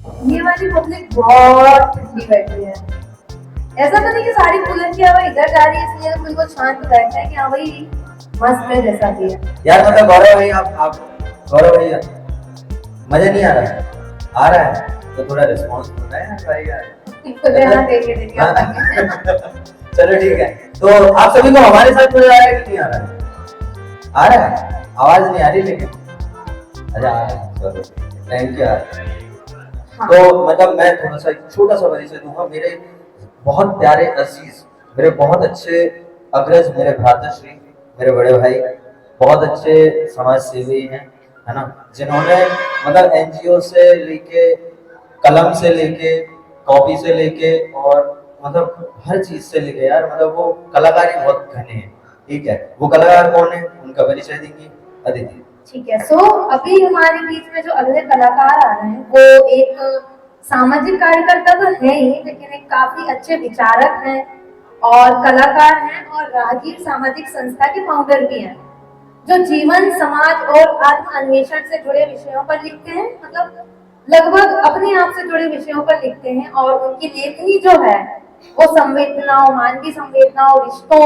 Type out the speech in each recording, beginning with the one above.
ये वाली पब्लिक बहुत ठंडी बैठी है। ऐसा तो नहीं कि सारी कूलर की हवा इधर जा रही है इसलिए तो बिल्कुल शांत बैठा है कि हाँ भाई मस्त है जैसा भी है। यार मतलब गौरव भाई आप गौरव भैया मजा नहीं आ रहा है? आ रहा है तो थोड़ा रिस्पॉन्स होता है ना भाई यार। यहाँ देखे देखे चलो ठीक है। तो आप सभी को हमारे साथ मजा आ रहा है कि नहीं आ रहा है? आ रहा है, आवाज नहीं आ रही लेकिन अच्छा आ रहा है। चलो थैंक यू यार। हाँ। तो मतलब मैं थोड़ा सा एक छोटा सा परिचय दूंगा। मेरे बहुत प्यारे अजीज, मेरे बहुत अच्छे अग्रज, मेरे भ्राताश्री, मेरे बड़े भाई बहुत अच्छे समाज सेवी हैं, है ना, जिन्होंने मतलब एनजीओ से लेके, कलम से लेके, कॉपी से लेके और मतलब हर चीज से लेके यार, मतलब वो कलाकारी बहुत घने हैं। ठीक है, वो कलाकार कौन है उनका परिचय देंगी अदिति। ठीक है। सो अभी हमारे बीच में जो अगले कलाकार आ रहे हैं वो एक सामाजिक कार्यकर्ता तो है ही लेकिन एक काफी अच्छे विचारक हैं और कलाकार हैं और राहगीर सामाजिक संस्था के फाउंडर भी हैं जो जीवन समाज और आत्म अन्वेषण से जुड़े विषयों पर लिखते हैं। मतलब लगभग अपने आप से जुड़े विषयों पर लिखते हैं और उनकी लेखनी जो है वो संवेदनाओं, मानवीय संवेदनाओं, रिश्तों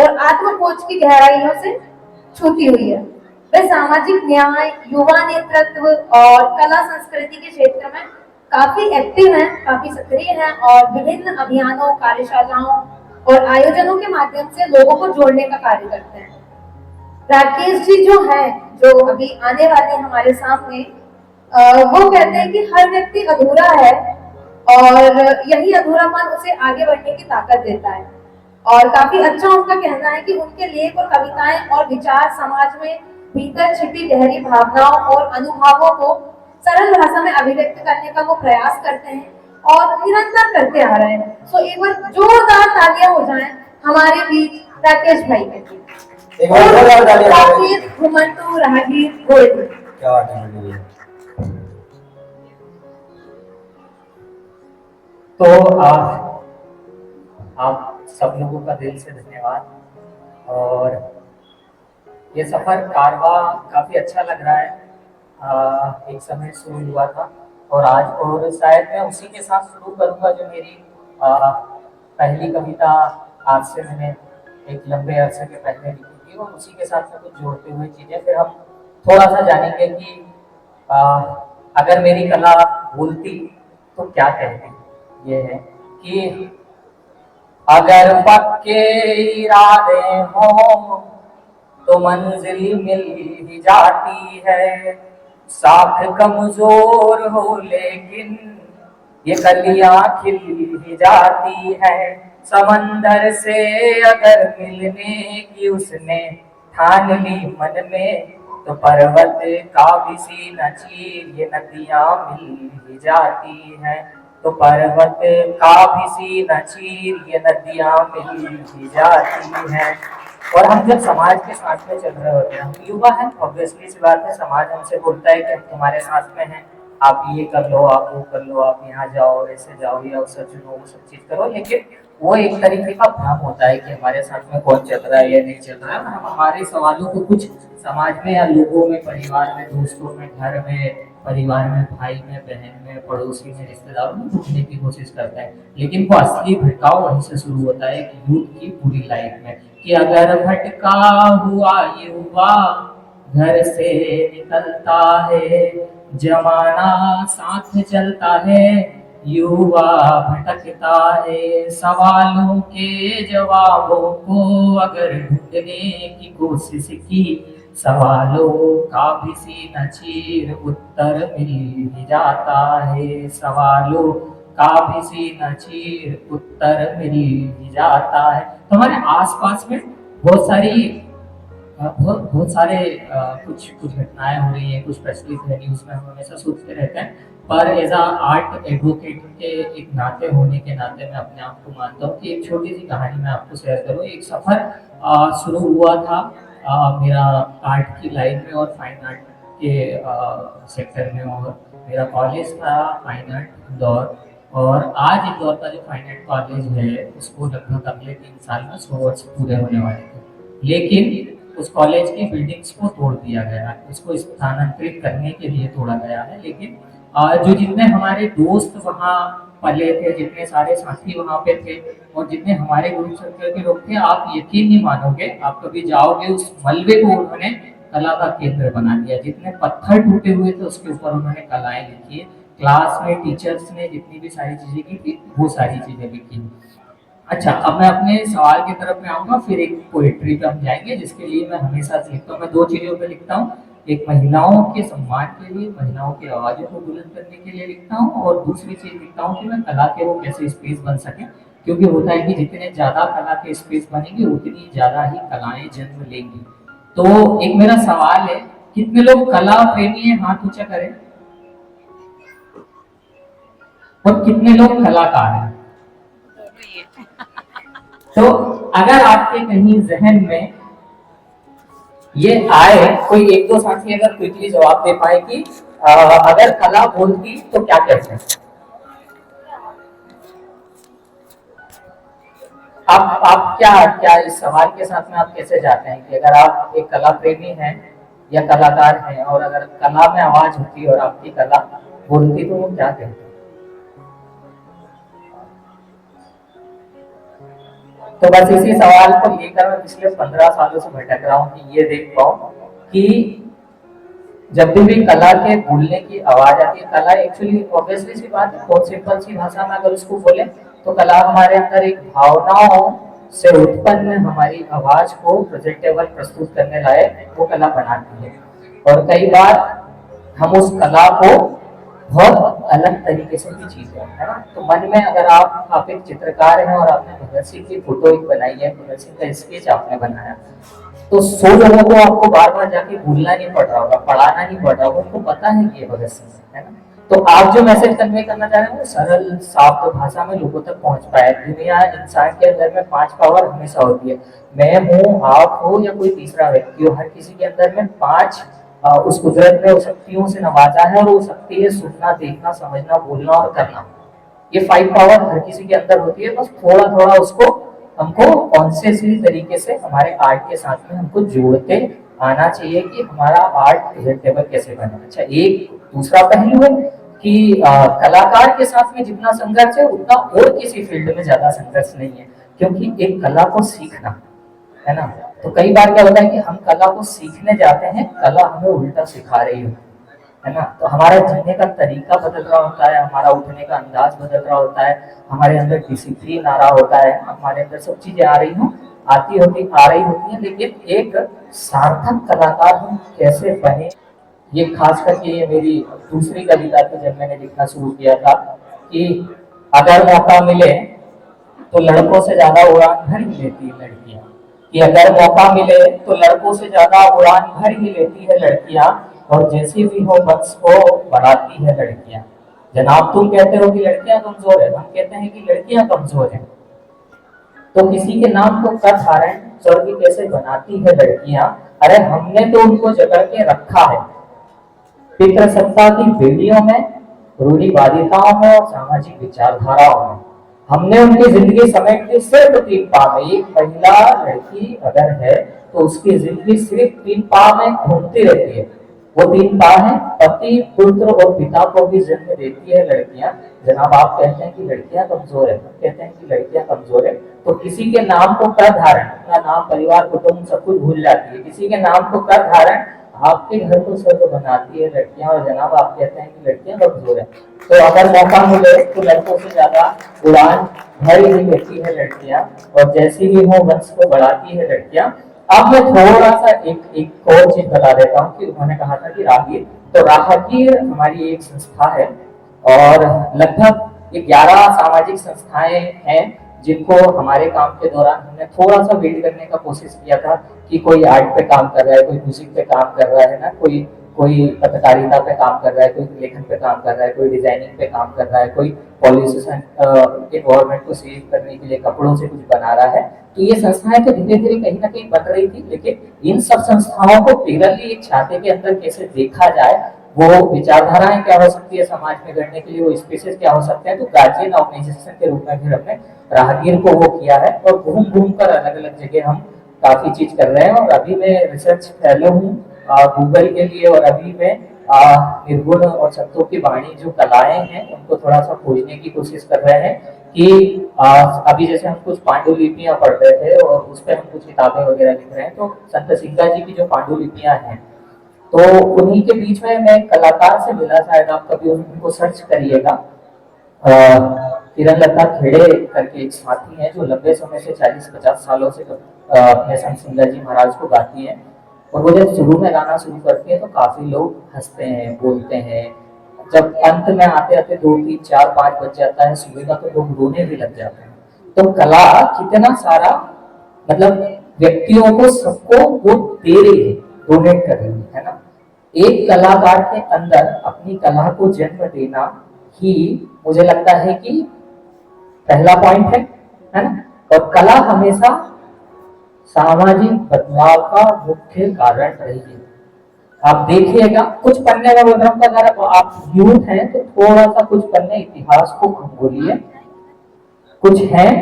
और आत्मखोज की गहराइयों से छूती हुई है। वे सामाजिक न्याय, युवा नेतृत्व और कला संस्कृति के क्षेत्र में काफी एक्टिव हैं, काफी सक्रिय हैं और विभिन्न अभियानों, कार्यशालाओं और आयोजनों के माध्यम से लोगों को जोड़ने का कार्य करते हैं। राकेश जी जो है, जो अभी आने वाले हमारे सामने, वो कहते हैं कि हर व्यक्ति अधूरा है और यही अधूरापन उसे आगे बढ़ने की ताकत देता है। और काफी अच्छा उनका कहना है कि उनके लेख और कविताएं और विचार समाज में भीतर छिपी गहरी भावनाओं और अनुभवों को सरल भाषा में अभिव्यक्त करने का वो प्रयास करते हैं और निरंतर करते आ रहे हैं। सो एक बार जोरदार तालियां हो जाएं हमारे बीच राकेश भाई के लिए। राकेश घुमंतु राहगीर गोल्ड। क्या बात है। तो आप सब लोगों का दिल से धन्यवाद। और ये सफ़र कारवा काफ़ी अच्छा लग रहा है। एक समय शुरू हुआ था और आज, और शायद मैं उसी के साथ शुरू करूँगा जो मेरी पहली कविता आज से मैंने एक लंबे अरसे के पहले लिखी थी, और उसी के साथ में कुछ जोड़ते हुए चीज़ें फिर हम थोड़ा सा जानेंगे कि अगर मेरी कला बोलती तो क्या कहती। ये है कि अगर पक्के इरादे हों तो मंजिल मिल ही जाती है। साख कमजोर हो लेकिन ये कलियां खिल ही जाती है। समंदर से अगर मिलने की उसने ठान ली मन में, तो पर्वत का भी सीना चीर ये नदियां मिल ही जाती हैं। तो पर्वत का भी सीना चीर ये नदियां मिल ही जाती हैं। और हम जब समाज के साथ में चल रहे होते हैं, हम युवा हैं, ऑब्वियसली सी बात है, समाज हमसे बोलता है कि हम तुम्हारे साथ में हैं, आप ये कर लो, आप वो कर लो, आप यहाँ जाओ, ऐसे जाओ, ये अवसर चुनो, वो सब चीज़ करो। लेकिन वो एक तरीके का भ्रम होता है कि हमारे साथ में कौन चल रहा है या नहीं चल रहा है। हम हमारे सवालों को कुछ समाज में या लोगों में, परिवार में, दोस्तों में, घर में, परिवार में, भाई में, बहन में, पड़ोसी में, रिश्तेदारों में पूछने की कोशिश करते हैं। लेकिन वो असली भटकाव वहीं से शुरू होता है कि यूथ की पूरी लाइफ में, कि अगर भटका हुआ युवा घर से निकलता है, जमाना साथ चलता है, युवा भटकता है। सवालों के जवाबों को अगर ढूंढने की कोशिश की, सवालों का भी सीना चीर उत्तर मिल ही जाता है। सवालों का भी सीना चीर उत्तर मिल ही जाता है। तो हमारे आसपास में बहुत सारी बहुत सारे कुछ कुछ घटनाएं हो रही हैं, कुछ प्रचलित है न्यूज़ में, हम हमेशा सोचते रहते हैं। पर एज आ आर्ट एडवोकेट के एक नाते होने के नाते मैं अपने आप को मानता हूँ कि एक छोटी सी कहानी मैं आपको शेयर करूँ। एक सफ़र शुरू हुआ था मेरा आर्ट की लाइन में और फाइन आर्ट के सेक्टर में, और मेरा कॉलेज था फाइन आर्ट इंदौर। और आज इंदौर का जो फाइन आर्ट कॉलेज है उसको लगभग अगले 3 साल में 100 वर्ष पूरे होने वाले थे। लेकिन उस कॉलेज की बिल्डिंग्स को तोड़ दिया गया है, उसको स्थानांतरित करने के लिए तोड़ा गया है। लेकिन जो जितने हमारे दोस्त वहाँ पले थे, जितने सारे साथी वहाँ पे थे और जितने हमारे ग्रुप सर्कल के लोग थे, आप यकीन नहीं मानोगे, आप कभी जाओगे उस मलबे को उन्होंने कला का केंद्र बना दिया। जितने पत्थर टूटे हुए थे उसके ऊपर उन्होंने कलाएं लिखी है। क्लास में टीचर्स ने जितनी भी सारी चीजें की थी वो सारी चीजें लिखी। अच्छा, अब मैं अपने सवाल की तरफ में आऊंगा, फिर एक पोएट्री पे हम जाएंगे जिसके लिए मैं हमेशा से लिखता हूँ। मैं दो चीजों पे लिखता हूँ, एक महिलाओं के सम्मान के लिए, महिलाओं की आवाज़ों को बुलंद करने के लिए लिखता हूँ, और दूसरी चीज लिखता हूँ कि मैं कला के वो कैसे स्पेस बन सके। क्योंकि होता है कि जितने ज्यादा कला के स्पेस बनेंगे उतनी ज्यादा ही कलाएं जन्म लेंगी। तो एक मेरा सवाल है, कितने लोग कला प्रेमी हैं, हाथ ऊंचा करें। और कितने लोग कलाकार हैं। तो अगर आपके कहीं जहन में ये आए, कोई एक दो साथी अगर क्विकली जवाब दे पाए कि अगर कला बोलती तो क्या कहते हैं। आप क्या क्या इस सवाल के साथ में आप कैसे जाते हैं कि अगर आप एक कला प्रेमी हैं या कलाकार हैं और अगर कला में आवाज होती और आपकी कला बोलती तो वो क्या कहते हैं। तो बस इसी सवाल को लेकर मैं पिछले 15 सालों से भटक रहा हूँ कि ये देख पाऊं कि जब भी कला के बोलने की आवाज आती है, कला एक्चुअली ऑब्वियसली सी बात है, बहुत सिंपल सी भाषा में अगर उसको बोले तो कला हमारे अंदर एक भावनाओं से उत्पन्न हमारी आवाज को प्रेजेंटेबल प्रस्तुत करने लायक वो कला बनाती है। और कई बार हम उस कला को बहुत अलग तरीके से भी चीज है ना। तो मन में अगर आप एक चित्रकार हैं और आपने भगत सिंह की फोटो एक बनाई है, भगत सिंह का स्केच आपने बनाया, तो 100 लोगों को आपको बार बार जाके भूलना नहीं पड़ रहा होगा, पढ़ाना नहीं पड़ रहा होगा, उनको पता है कि ये भगत सिंह है ना। तो आप जो मैसेज कन्वे करना चाह रहे हैं वो सरल साफ भाषा में लोगों तक पहुंच पाए। दुनिया इंसान के अंदर में 5 पावर हमेशा होती है, मैं हूँ, आप हो या कोई तीसरा व्यक्ति हो, हर किसी के अंदर में 5 उस कुदरत ने उस शक्तियों से नवाजा है, और वो शक्ति है सुनना, देखना, समझना, बोलना और करना। ये 5 पावर हर किसी के अंदर होती है, बस थोड़ा थोड़ा उसको हमको कॉन्शियसली तरीके से हमारे आर्ट के साथ में हमको जोड़ते आना चाहिए कि हमारा आर्ट प्रेजेंटेबल कैसे बने। अच्छा, एक दूसरा पहलू है कि कलाकार के साथ में जितना संघर्ष है उतना और किसी फील्ड में ज्यादा संघर्ष नहीं है, क्योंकि एक कला को सीखना है ना। तो कई बार क्या होता है कि हम कला को सीखने जाते हैं, कला हमें उल्टा सिखा रही है ना। तो हमारा जीने का तरीका बदल रहा होता है, हमारा उठने का अंदाज बदल रहा होता है, हमारे अंदर डिसिप्लिन आ रहा होता है, हमारे अंदर सब चीजें आ रही होती हैं, लेकिन एक सार्थक कलाकार हम कैसे बने। ये खास करके ये मेरी दूसरी कविता थी जब मैंने लिखना शुरू किया था कि अगर मौका मिले तो लड़कों से ज्यादा उड़ान भर ही लेती है लड़कियां, कि अगर मौका मिले तो लड़कों से ज्यादा उड़ान भर ही लेती है लड़कियां, और जैसी भी हो वंश को बढ़ाती है लड़कियां। जनाब तुम कहते हो कि लड़कियां कमजोर है, हम कहते हैं कि लड़कियां कमजोर हैं। तो किसी के नाम को कर धारण स्वर्ग कैसे बनाती है लड़कियां, अरे हमने तो उनको जकड़ के रखा है पितृसत्ता की बेड़ियों में, रूढ़िवादिताओं में और सामाजिक विचारधाराओं में। हमने उनकी जिंदगी समेट दी सिर्फ 3 पाव में। एक महिला लड़की अगर है तो उसकी जिंदगी सिर्फ 3 पाव में घूमती रहती है। वो 3 पाव है, पति, पुत्र और पिता को भी जन्म देती है लड़कियां। जनाब आप कहते हैं कि लड़कियां कमजोर है, हम कहते हैं कि लड़कियां कमजोर है। तो किसी के नाम को कर धारण, अपना नाम, परिवार, कुटुंब सब कुछ भूल जाती है, किसी के नाम को कर धारण आपके घर को स्वर्ग बनाती है लड़कियां, और जनाब आप कहते हैं कि लड़कियां कमजोर है। तो अगर मौका मिले तो लड़कों से ज्यादा उड़ान भर ही लेती है लड़कियां, और जैसी भी हो वंश को बढ़ाती है लड़कियां। अब मैं थोड़ा सा एक और चीज बता देता हूँ कि उन्होंने कहा था कि राहगीर, तो राहगीर हमारी एक संस्था है और लगभग 11 सामाजिक संस्थाएं हैं जिनको हमारे काम के दौरान हमने थोड़ा सा बिल्ड करने का कोशिश किया था कि कोई आर्ट पे काम कर रहा है, कोई म्यूजिक पे काम कर रहा है ना, कोई पत्रकारिता पे काम कर रहा है, कोई लेखन पे काम कर रहा है, कोई डिजाइनिंग पे काम कर रहा है, कोई पॉलिटिशियन एनवायरमेंट को सेव करने के लिए कपड़ों से कुछ बना रहा है। तो ये संस्थाएं तो धीरे धीरे कहीं ना कहीं बन रही थी, लेकिन इन सब संस्थाओं को पैरेलली एक छाते के अंदर कैसे देखा जाए, वो विचारधाराएं क्या हो सकती है समाज में गढ़ने के लिए, वो स्पेसेस क्या हो सकते हैं। तो गार्जियन ऑर्गेनाइजेशन के रूप में फिर हमने राहगीर को वो किया है, और घूम घूम कर अलग अलग जगह हम काफी चीज कर रहे हैं। और अभी मैं रिसर्च फेलो हूँ गूगल के लिए, और अभी मैं निर्गुण और संतों की वाणी जो कलाएं हैं उनको थोड़ा सा खोजने की कोशिश कर रहे हैं कि अभी जैसे हम कुछ पांडुलिपियां पढ़ रहे थे और उस पर हम कुछ किताबें वगैरह लिख रहे हैं, तो संत सिंगा जी की जो पांडुलिपियां हैं तो उन्हीं के बीच में मैं कलाकार से मिला, शायद आप कभी उनको सर्च करिएगा। किरण लता खेड़े करके एक साथी हैं जो लंबे समय से 40-50 सालों से अपने संत सिंगा जी महाराज को गाती हैं, और वो जब शुरू में गाना शुरू करती है तो काफी लोग हंसते हैं, बोलते हैं। जब अंत में आते आते 2, 3, 4, 5 बज जाता है सुबह का, तो लोग रोने भी लग जाते हैं। तो कला कितना सारा मतलब व्यक्तियों को, सबको वो दे रही है, डोनेट कर रही है ना। एक कलाकार के अंदर अपनी कला को जन्म देना ही मुझे लगता है कि पहला पॉइंट है ना। और कला हमेशा सामाजिक बदलाव का मुख्य कारण रही है। आप देखिएगा कुछ पन्ने में अगर आप यूथ हैं तो थोड़ा सा कुछ पन्ने इतिहास को खंगोलिए, कुछ हैं।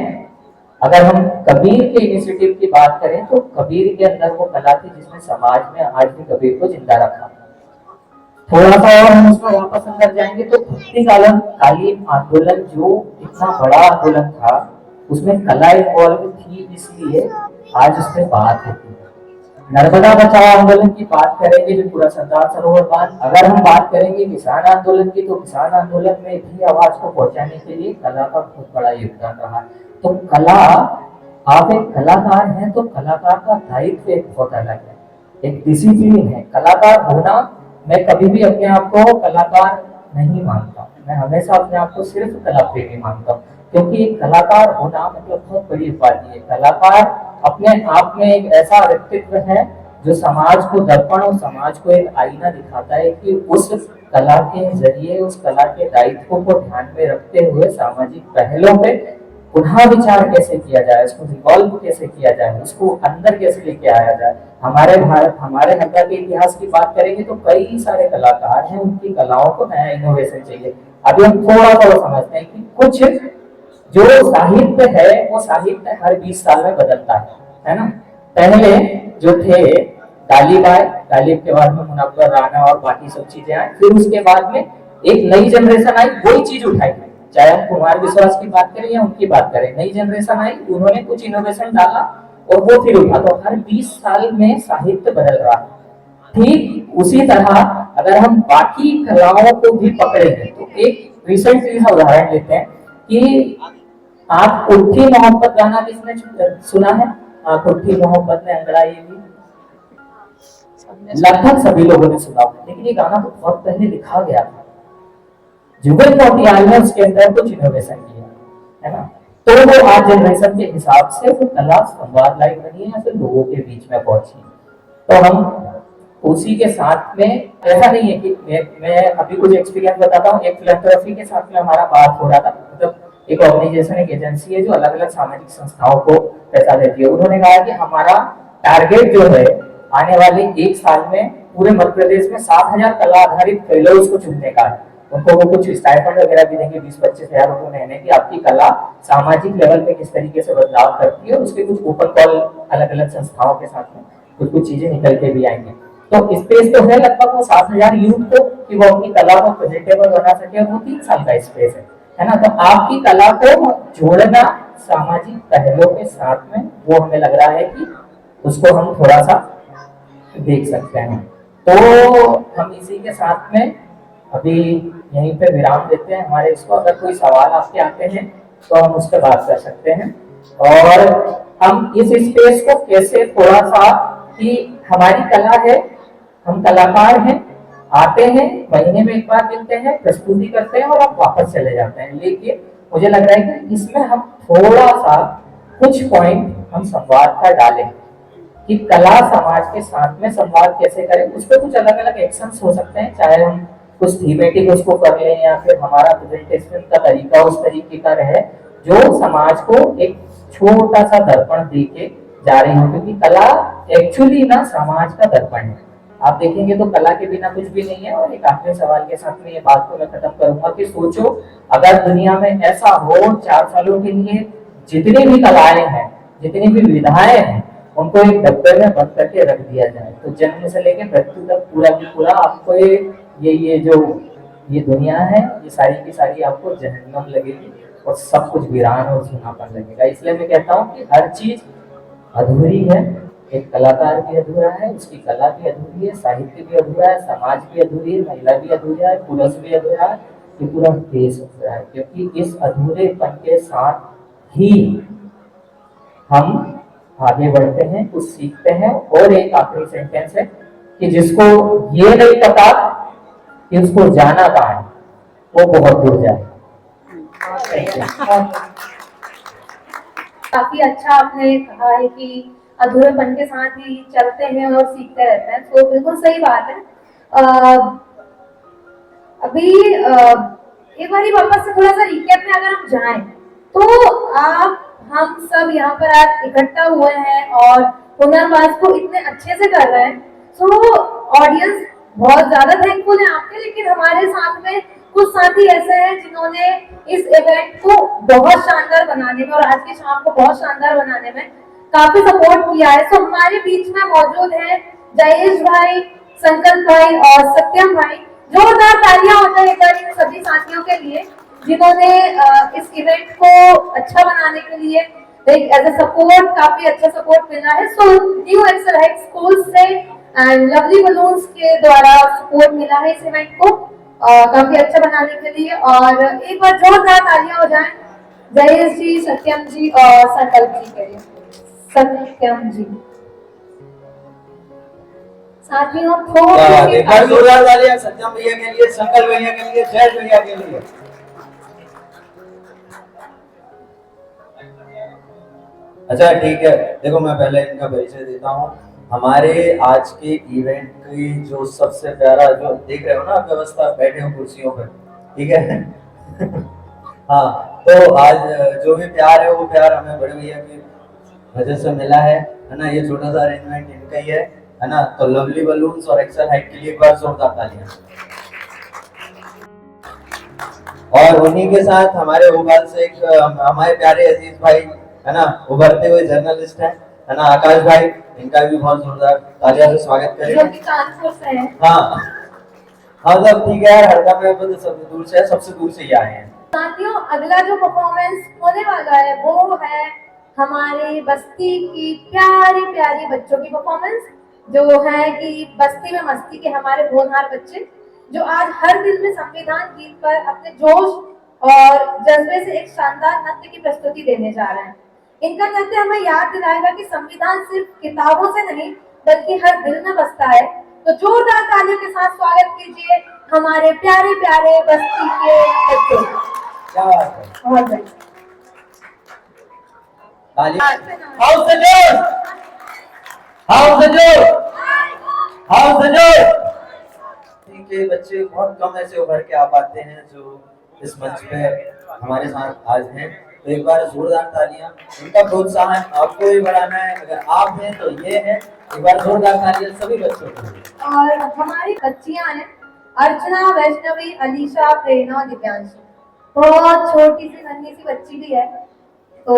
अगर हम कबीर के इनिशिएटिव की बात करें तो कबीर के अंदर वो कला थी जिसने समाज में आज भी कबीर को जिंदा रखा। थोड़ा सा और हम उसमें वापस अंदर जाएंगे तो भक्ति कालीन आंदोलन जो इतना बड़ा आंदोलन था उसमें कला इन्वॉल्व थी, इसलिए आज उसमें बात होती है। नर्मदा बचाओ आंदोलन की बात करेंगे जो पूरा सरदार सरोवर बांध, अगर हम बात करेंगे किसान आंदोलन की तो किसान आंदोलन में भी आवाज को पहुंचाने के लिए कला का बहुत बड़ा योगदान रहा। तो कला, आप एक कलाकार हैं तो कलाकार का दायित्व एक बहुत अलग है, एक डिसिप्लिन है। कलाकार होना, मैं कभी भी अपने आप को कलाकार नहीं मानता, मैं हमेशा अपने आप को सिर्फ कला प्रेमी मानता हूँ, क्योंकि एक कलाकार होना मतलब बहुत बड़ी उपाधि है। कलाकार अपने आप में एक ऐसा व्यक्तित्व है जो समाज को दर्पण और समाज को एक आईना दिखाता है कि उस कला के जरिए, उस कला के दायित्वों को ध्यान में रखते हुए सामाजिक पहलों पे पुनः विचार कैसे किया जाए, उसको रिवॉल्व कैसे किया जाए, उसको अंदर कैसे लेके आया जाए। हमारे भारत, हमारे हत्या के इतिहास की बात करेंगे तो कई सारे कलाकार हैं, उनकी कलाओं को नया इनोवेशन चाहिए। अभी हम थोड़ा थोड़ा समझते हैं कि कुछ जो साहित्य है वो साहित्य हर 20 साल में बदलता है ना। पहले जो थे गालिब आए, गालिब के बाद में मुनव्वर राना और बाकी सब चीजें आई, फिर उसके बाद में एक नई जनरेशन आई, वही चीज उठाई। चाहे हम कुमार विश्वास की बात करें या उनकी बात करें, नई जनरेशन आई, उन्होंने कुछ इनोवेशन डाला और वो फिर उठा। तो हर 20 साल में साहित्य बदल रहा है। ठीक उसी तरह अगर हम बाकी कलाओं को भी पकड़ेंगे तो एक रिसेंटली सा उदाहरण लेते हैं कि आप उठी मोहब्बत गाना किसने सुना है? आप उठी मोहब्बत में अंगड़ाई भी लगभग सभी लोगों ने सुना, लेकिन ये गाना तो बहुत पहले लिखा गया था। जुगल मोटियाल ने उसके अंदर कुछ इनोवेशन किया है ना, तो वो आज जनरेशन के हिसाब से वो कला संवाद लायक बनी है या फिर लोगों के बीच में पहुंची। तो हम उसी के साथ में, ऐसा नहीं है कि मैं अभी कुछ एक्सपीरियंस बताता हूँ। एक फिलैंथ्रोपी के साथ में हमारा बात हो रहा था, मतलब एक ऑर्गेनाइजेशन, एक एजेंसी है जो अलग अलग सामाजिक संस्थाओं को पैसा देती है। उन्होंने कहा कि हमारा टारगेट जो है आने वाले 1 साल में पूरे मध्य प्रदेश में 7,000 कला आधारित फेलोज को चुनने का है। उनको वो कुछ स्टाइपेंड वगैरह भी देंगे, 20-25 हजार रुपए महीने की। आपकी कला सामाजिक लेवल पे किस तरीके से बदलाव करती है, उसके कुछ ओपन कॉल अलग अलग संस्थाओं के साथ में कुछ कुछ चीजें निकल के भी आएंगी। तो स्पेस तो है लगभग वो 7,000 यूथ को कि वो अपनी कला को प्रेजेंटेबल बना सके, और वो 3 साल का स्पेस है ना। तो आपकी कला को जोड़ना सामाजिक पहलों के साथ में, वो हमें लग रहा है कि उसको हम थोड़ा सा देख सकते हैं। तो हम इसी के साथ में अभी यहीं पे विराम देते हैं हमारे इसको। अगर कोई सवाल आपके आते हैं तो हम उस पर बात कर सकते हैं, और हम इस स्पेस को कैसे थोड़ा सा, कि हमारी कला है, हम कलाकार हैं, आते हैं, महीने में 1 बार मिलते हैं, प्रस्तुति करते हैं और आप वापस चले जाते हैं। लेकिन मुझे लग रहा है कि इसमें हम थोड़ा सा कुछ पॉइंट हम संवाद का डालें कि कला समाज के साथ में संवाद कैसे करें। उस पर कुछ अलग अलग एक्शंस हो सकते हैं, चाहे हम कुछ थीमेटिक उसको कर लें या फिर हमारा प्रेजेंटेशन का तरीका उस तरीके का रहे जो समाज को एक छोटा सा दर्पण दे के जा रही हो, क्योंकि कला एक्चुअली ना समाज का दर्पण है। आप देखेंगे तो कला के बिना कुछ भी नहीं है। और एक आखिरी सवाल के साथ में ये बात को मैं खत्म करूंगा कि सोचो अगर दुनिया में ऐसा हो 4 सालों के लिए जितनी भी कलाएं हैं, जितनी भी विधाएं हैं, उनको एक डब्बे में बंद करके रख दिया जाए, तो जन्म से लेकर मृत्यु तक पूरा की पूरा आपको ये ये जो ये दुनिया है, ये सारी की सारी आपको जहन्नम लगेगी और सब कुछ वीरान और सुनापन लगेगा। इसलिए मैं कहता हूँ कि हर चीज अधूरी है। एक कलाकार भी अधूरा है, उसकी कला भी अधूरी है, साहित्य भी अधूरा है, समाज भी अधूरी है, महिला भी अधूरा है, पुरुष भी अधूरा है, ये पूरा देश अधूरा है। क्योंकि इस अधूरेपन के साथ ही हम आगे बढ़ते हैं, कुछ सीखते हैं। और एक आखिरी सेंटेंस है कि जिसको ये नहीं पता कि उसको जाना कहाँ है, वो बहुत दूर जाए। काफी अच्छा आपने कहा है कि अधूरेपन के साथ ही चलते हैं और सीखते रहते हैं, तो बिल्कुल सही बात है। अभी एक बार वापस से थोड़ा सा रिकैप में अगर हम जाएं तो आप हम सब यहाँ पर आज इकट्ठा हुए हैं और हुनरबाज को इतने अच्छे से कर रहे हैं, तो ऑडियंस बहुत ज्यादा थैंकफुल है आपके। लेकिन हमारे साथ में कुछ साथी ऐसे हैं जिन्होंने इस इवेंट को बहुत शानदार बनाने में और आज की शाम को बहुत शानदार बनाने में काफी सपोर्ट किया है। तो हमारे बीच में मौजूद हैं जयेश भाई, संकल्प भाई और सत्यम भाई। जोरदार तालियां हो जाए एक बार इन सभी साथियों के लिए जिन्होंने इस इवेंट को अच्छा बनाने के लिए एक एज ए सपोर्ट काफी अच्छा सपोर्ट मिला है। So new excel height school से एंड लवली बलून्स के द्वारा सपोर्ट मिला है इस इवेंट को काफी अच्छा बनाने के लिए। और एक बार जोरदार तालियां हो जाए जयेश जी, सत्यम जी और संकल्प जी के लिए। सत्यम जी साथियों एक बार जोरदार तालियां सत्यम भैया के लिए, संकल्प भैया के लिए, जय भैया के लिए। अच्छा ठीक है, देखो मैं पहले इनका परिचय देता हूँ। हमारे आज के इवेंट की जो सबसे प्यारा, जो देख रहे हो ना व्यवस्था, बैठे हो कुर्सियों पर, ठीक है हाँ, तो आज जो भी प्यार है वो प्यार हमें बड़े भैया की वजह से मिला है ना। ये छोटा सा अरेंजमेंट इनका ही है ना। तो लवली बलून्स और एक्सेल हाइट के लिए एक बार जोरदार तालियां। और उन्हीं के साथ हमारे भोपाल से एक हमारे प्यारे अजीज भाई है ना, उभरते हुए जर्नलिस्ट है ना, आकाश भाई, इनका भी बहुत जोरदार तालियां से स्वागत करेंगे। कानपुर से है। हाँ हाँ सब ठीक है यार, हरदा में तो सब दूर से है, सबसे दूर से ही आए हैं। साथियों अगला जो परफॉर्मेंस होने वाला है वो है हमारे बस्ती की प्यारी प्यारी बच्चों की परफॉर्मेंस, जो है कि बस्ती में मस्ती के हमारे होनहार बच्चे जो आज हर दिल में संविधान गीत पर अपने जोश और जज्बे से एक शानदार नृत्य की प्रस्तुति देने जा रहे हैं। इनका नृत्य हमें याद दिलाएगा कि संविधान सिर्फ किताबों से नहीं बल्कि हर दिल में बसता है। तो जोरदार तालियों के साथ स्वागत कीजिए हमारे प्यारे प्यारे बस्ती के बच्चों। क्या बात है, बहुत बढ़िया। के बच्चे बहुत कम ऐसे उभर के आ पाते हैं जो इस मंच पे हमारे साथ आज हैं। तो एक बार जोरदार तालियां, इनका प्रोत्साहन आपको ही बढ़ाना है। अगर आप हैं तो ये है, एक बार जोरदार तालियां सभी बच्चों को। और हमारी बच्चियां हैं अर्चना, वैष्णवी, अलीशा, प्रेरणा और दिव्यांशी। बहुत छोटी सी नन्ही सी बच्ची भी है, तो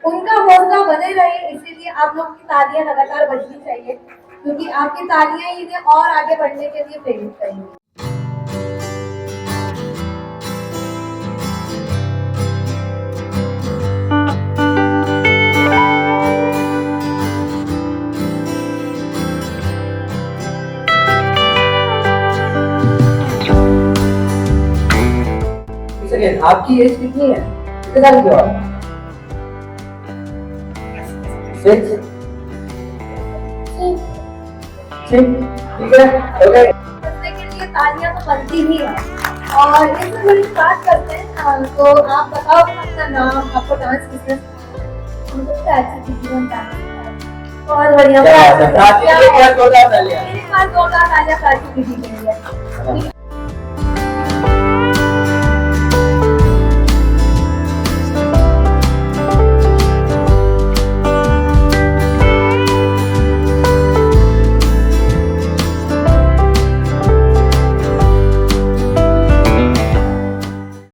उनका हौसला बने रहे, इसीलिए आप लोग की तालियां लगातार बजनी चाहिए क्योंकि आपकी तालियां ही इन्हें और आगे बढ़ने के लिए प्रेरित करेंगी। आपकी एज कितनी है? कितने साल की हो आप? 6? ठीक है, ओके। के लिए तालियां तो बनती ही है। और इसमें थोड़ी बात करते हैं, तो आप बताओ अपना नाम, आपको डांस किसने बहुत बढ़िया। क्या बात है, प्राची, एक बार जोरदार तालियां। एक बार जोरदार तालियां प्राची दीदी के लिए।